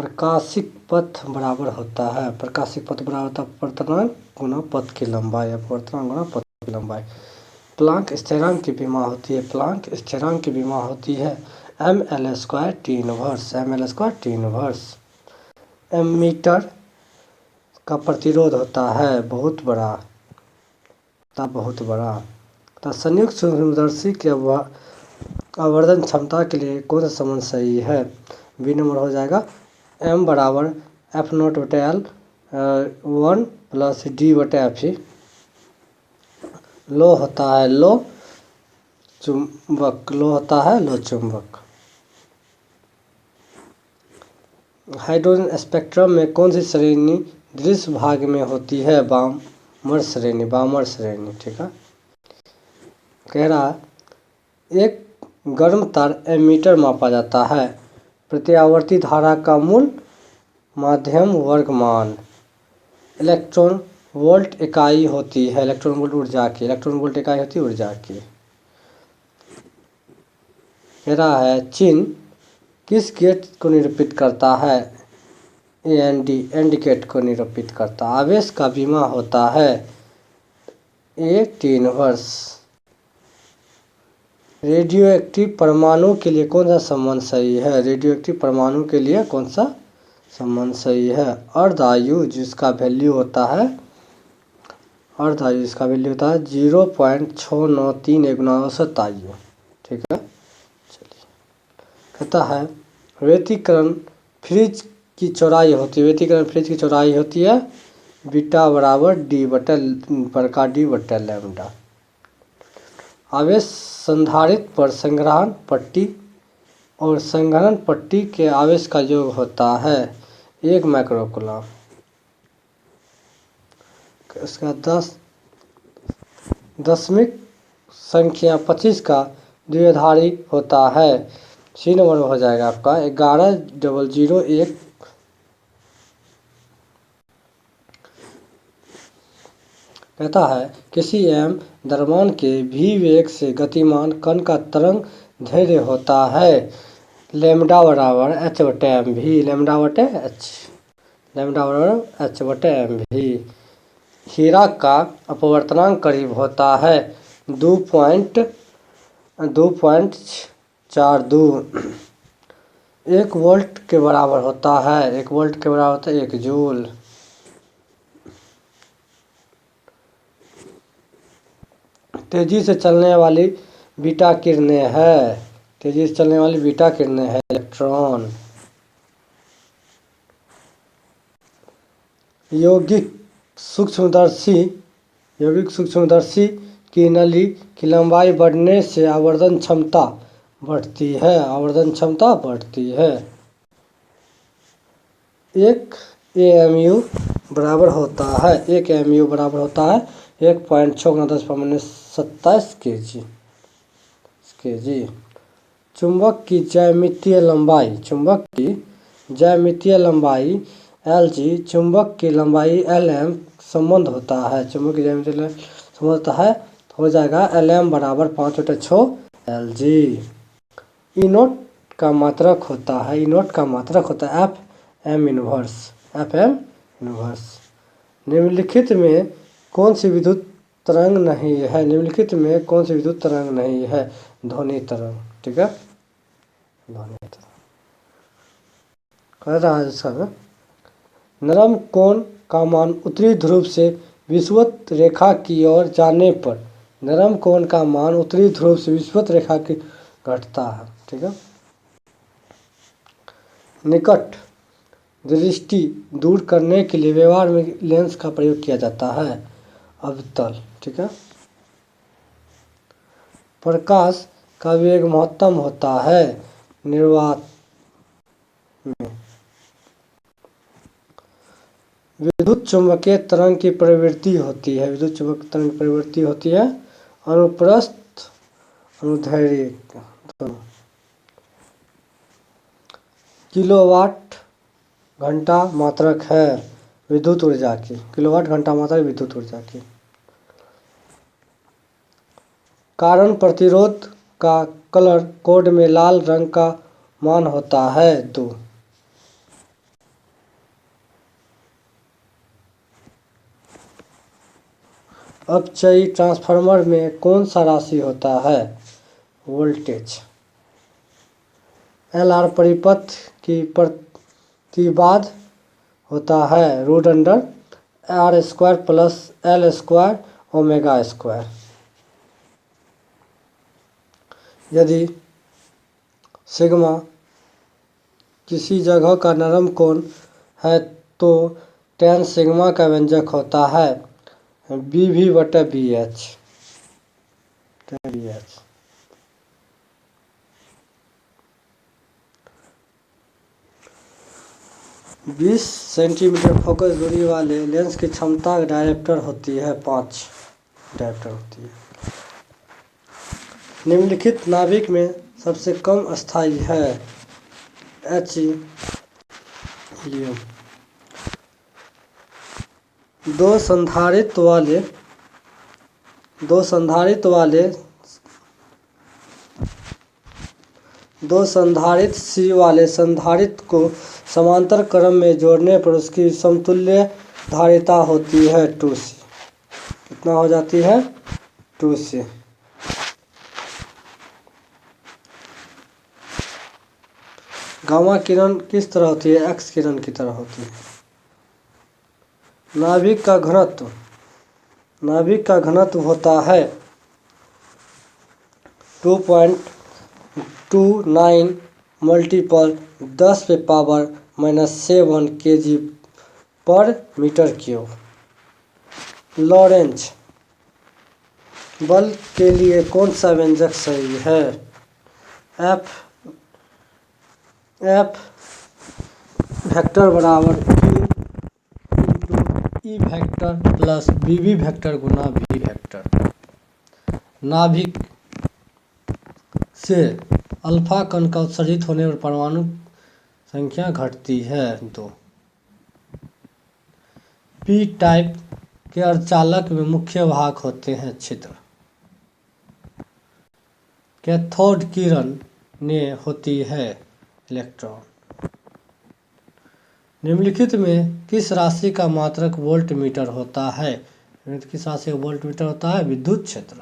प्रकाशिक पथ बराबर होता है अपवर्तनांक गुना पथ की लंबाई प्लांक स्थिरांक की विमा होती है ml² T इनवर्स। एमीटर का प्रतिरोध होता है बहुत बड़ा तथा संयुक्त सूक्ष्मदर्शी के आवर्धन क्षमता के लिए कौन सा संबंध सही है? बी नंबर हो जाएगा m बराबर F0/L 1 प्लस D/Fe। लो होता है चुंबक। हाइड्रोजन स्पेक्ट्रम में कौन सी श्रेणी दृश्य भाग में होती है? बामर श्रेणी। ठीक है। कह रहा एक गर्म तार एमीटर मापा जाता है। प्रत्यावर्ती धारा का मूल माध्यम वर्गमान। इलेक्ट्रॉन वोल्ट इकाई होती है इलेक्ट्रॉन वोल्ट इकाई होती है ऊर्जा की। कह रहा है चिन्ह किस गेट को निरूपित करता है? एंड गेट को निरूपित करता है। आवेश का विमा होता है T इनवर्स। रेडियोएक्टिव परमाणु के लिए कौन सा संबंध सही है? अर्धायु जिसका वैल्यू होता है 0.693 गुना औसत आयु। ठीक है। चलिए कहता है व्यतिकरण फ्रिज की चौड़ाई होती है बीटा बराबर D/λ। आवेश संधारित्र पर संग्रहण पट्टी और संघनन पट्टी के आवेश का योग होता है 1 माइक्रोकूलम। इसका दशमिक संख्या 25 का द्विआधारी होता है। सी नंबर हो जाएगा आपका 11001। कहता है किसी m द्रव्यमान के v वेग से गतिमान कण का तरंग दैर्ध्य होता है लैम्ब्डा बराबर h/mv। हीरा का अपवर्तनांक करीब होता है 2.42। 1 वोल्ट के बराबर होता है 1 जूल। तेजी से चलने वाली बीटा किरणें है इलेक्ट्रॉन। यौगिक सूक्ष्मदर्शी की नली की लंबाई बढ़ने से आवर्धन क्षमता बढ़ती है। 1 AMU बराबर होता है 1.6×10⁻27 kg। चुंबक की ज्यामितीय लंबाई Lg चुंबक की लंबाई Lm संबंध होता है हो जाएगा Lm बराबर 5/6 Lg। ई नोट का मात्रक होता है FM इनवर्स। निम्नलिखित में कौन सी विद्युत तरंग नहीं है? ध्वनि तरंग। ठीक है। ध्वनि तरंग कह रहा है इसका नरम कोण का मान उत्तरी ध्रुव से विषुवत रेखा की ओर जाने पर घटता है। ठीक है। निकट दृष्टि दूर करने के लिए व्यवहार में लेंस का प्रयोग किया जाता है अवतल। ठीक है। प्रकाश का वेग महत्तम होता है निर्वात में। विद्युत चुम्बकीय तरंग की प्रवृत्ति होती है अनुप्रस्थ अनुदैर्ध्य। किलोवाट घंटा मात्रक है विद्युत ऊर्जा की। कारण प्रतिरोध का कलर कोड में लाल रंग का मान होता है 2। अपचयी ट्रांसफार्मर में कौन सा राशि होता है? वोल्टेज। LR परिपथ की प्रतिबाध होता है root under R² plus L² ओमेगा²। यदि सिग्मा किसी जगह का नरम कोण है तो tan सिग्मा का व्यंजक होता है BV/BH। 20 सेंटीमीटर फोकस दूरी वाले लेंस की क्षमता डायरेक्टर होती है 5 डायरेक्टर होती है। निम्नलिखित नाभिक में सबसे कम स्थायी है हीलियम। दो संधारित्र C वाले संधारित्र को समांतर क्रम में जोड़ने पर उसकी समतुल्य धारिता होती है 2C। कितना हो जाती है? 2C। गामा किरण किस तरह होती है? एक्स किरण की तरह होती है। नाभिक का घनत्व होता है 2.29 मल्टीपल 10⁻⁻7 kg/m³। लॉरेंज बल के लिए कौन सा व्यंजक सही है? F वेक्टर बराबर Q E वेक्टर प्लस BV वेक्टर गुना V वेक्टर। नाभिक से अल्फा कण का उत्सर्जित होने पर परमाणु संख्या घटती है 2। P टाइप के अर्धचालक में मुख्य भाग होते हैं छिद्र। कैथोड किरण में होती है इलेक्ट्रॉन। निम्नलिखित में किस राशि का मात्रक वोल्ट मीटर होता है? किस राशि का वोल्ट मीटर होता है? विद्युत क्षेत्र।